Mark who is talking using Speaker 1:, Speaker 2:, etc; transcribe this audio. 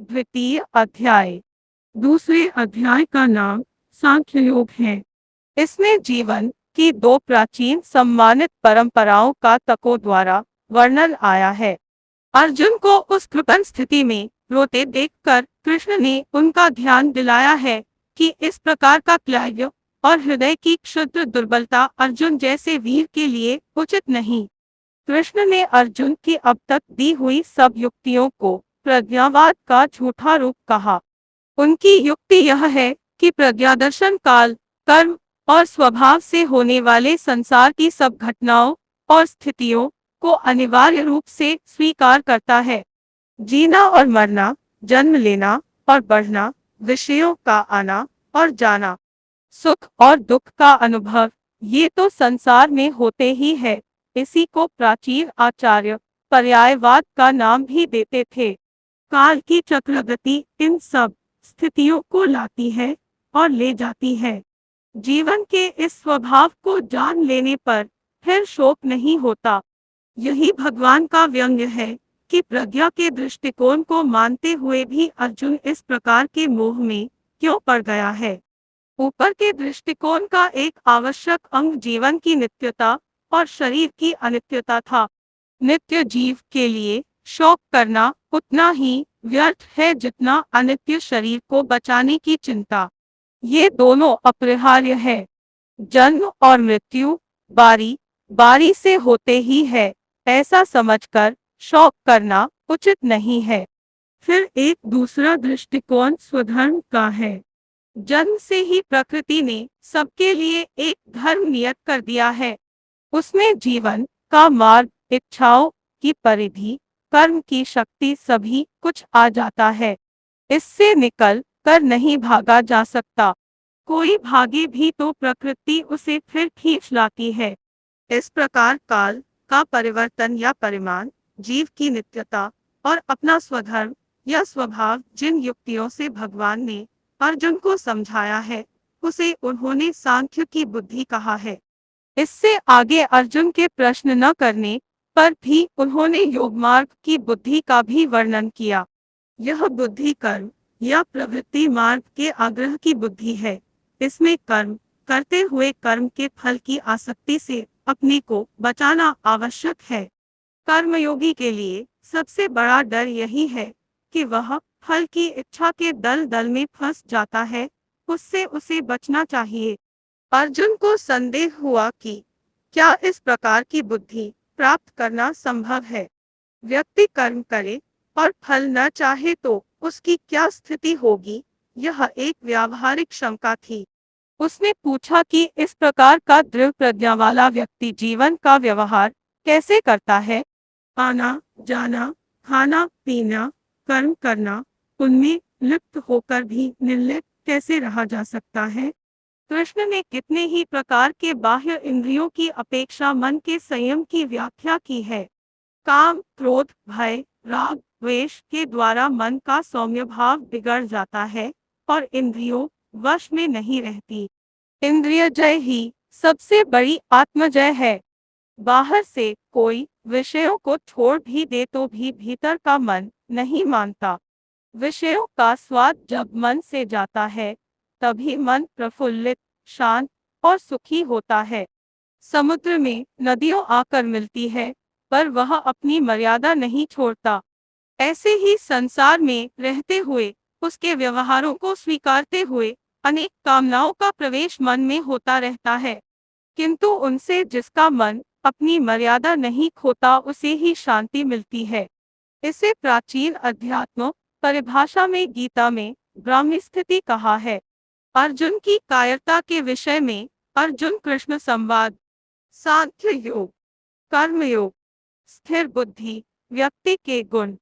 Speaker 1: द्वितीय अध्याय। दूसरे अध्याय का नाम सांख्य योग है। इसमें जीवन की दो प्राचीन सम्मानित परंपराओं का तकों द्वारा वर्णन आया है। अर्जुन को उस कृपण स्थिति में रोते देखकर कृष्ण ने उनका ध्यान दिलाया है कि इस प्रकार का क्लैव्य और हृदय की क्षुद्र दुर्बलता अर्जुन जैसे वीर के लिए उचित नहीं। कृष्ण ने अर्जुन की अब तक दी हुई सब युक्तियों को प्रज्ञावाद का झूठा रूप कहा। उनकी युक्ति यह है कि प्रज्ञादर्शन काल, कर्म और स्वभाव से होने वाले संसार की सब घटनाओं और स्थितियों को अनिवार्य रूप से स्वीकार करता है। जीना और मरना, जन्म लेना और बढ़ना, विषयों का आना और जाना, सुख और दुख का अनुभव, ये तो संसार में होते ही है। इसी को प्राचीन आचार्य पर्यायवाद का नाम भी देते थे। काल की चक्रगति इन सब स्थितियों को लाती है और ले जाती है। जीवन के इस स्वभाव को जान लेने पर फिर शोक नहीं होता। यही भगवान का व्यंग्य है कि प्रज्ञा के दृष्टिकोण को मानते हुए भी अर्जुन इस प्रकार के मोह में क्यों पड़ गया है। ऊपर के दृष्टिकोण का एक आवश्यक अंग जीवन की नित्यता और शरीर की अनित्यता था। नित्य जीव के लिए शोक करना उतना ही व्यर्थ है जितना अनित्य शरीर को बचाने की चिंता। ये दोनों अपरिहार्य है। जन्म और मृत्यु बारी बारी से होते ही है, ऐसा समझकर शोक करना उचित नहीं है। फिर एक दूसरा दृष्टिकोण स्वधर्म का है। जन्म से ही प्रकृति ने सबके लिए एक धर्म नियत कर दिया है। उसमें जीवन का मार्ग, इच्छाओं की परिधि, कर्म की शक्ति सभी कुछ आ जाता है। इससे निकल कर नहीं भागा जा सकता। कोई भागे भी तो प्रकृति उसे फिर खींच लाती है। इस प्रकार काल का परिवर्तन या परिमाण, जीव की नित्यता और अपना स्वधर्म या स्वभाव जिन युक्तियों से भगवान ने अर्जुन को समझाया है, उसे उन्होंने सांख्य की बुद्धि कहा है। इससे आगे अर्जुन के प्रश्न न करने पर भी उन्होंने योगमार्ग की बुद्धि का भी वर्णन किया। यह बुद्धि कर्म या प्रवृत्ति मार्ग के आग्रह की बुद्धि है। इसमें कर्म करते हुए कर्म के फल की आसक्ति से अपने को बचाना आवश्यक है। कर्मयोगी के लिए सबसे बड़ा डर यही है कि वह फल की इच्छा के दलदल में फंस जाता है। उससे उसे बचना चाहिए। अर्जुन को संदेह हुआ कि क्या इस प्रकार की बुद्धि प्राप्त करना संभव है। व्यक्ति कर्म करे और फल न चाहे तो उसकी क्या स्थिति होगी, यह एक व्यावहारिक शंका थी। उसने पूछा कि इस प्रकार का दृढ़ प्रज्ञा वाला व्यक्ति जीवन का व्यवहार कैसे करता है। आना जाना, खाना पीना, कर्म करना, उनमें लिप्त होकर भी निर्लिप्त कैसे रहा जा सकता है। कृष्ण ने कितने ही प्रकार के बाह्य इंद्रियों की अपेक्षा मन के संयम की व्याख्या की है। काम, क्रोध, भय, राग, द्वेष के द्वारा मन का सौम्य भाव बिगड़ जाता है और इंद्रियों वश में नहीं रहती। इंद्रिय जय ही सबसे बड़ी आत्मजय है। बाहर से कोई विषयों को छोड़ भी दे तो भी भीतर का मन नहीं मानता। विषयों का स्वाद जब मन से जाता है तभी मन प्रफुल्लित, शांत और सुखी होता है। समुद्र में नदियों आकर मिलती है पर वह अपनी मर्यादा नहीं छोड़ता। ऐसे ही संसार में रहते हुए उसके व्यवहारों को स्वीकारते हुए अनेक कामनाओं का प्रवेश मन में होता रहता है, किंतु उनसे जिसका मन अपनी मर्यादा नहीं खोता उसे ही शांति मिलती है। इसे प्राचीन अध्यात्म परिभाषा में गीता में ब्राह्मी स्थिति कहा है। अर्जुन की कायरता के विषय में अर्जुन कृष्ण संवाद। सांख्य योग, कर्म योग, स्थिर बुद्धि, व्यक्ति के गुण,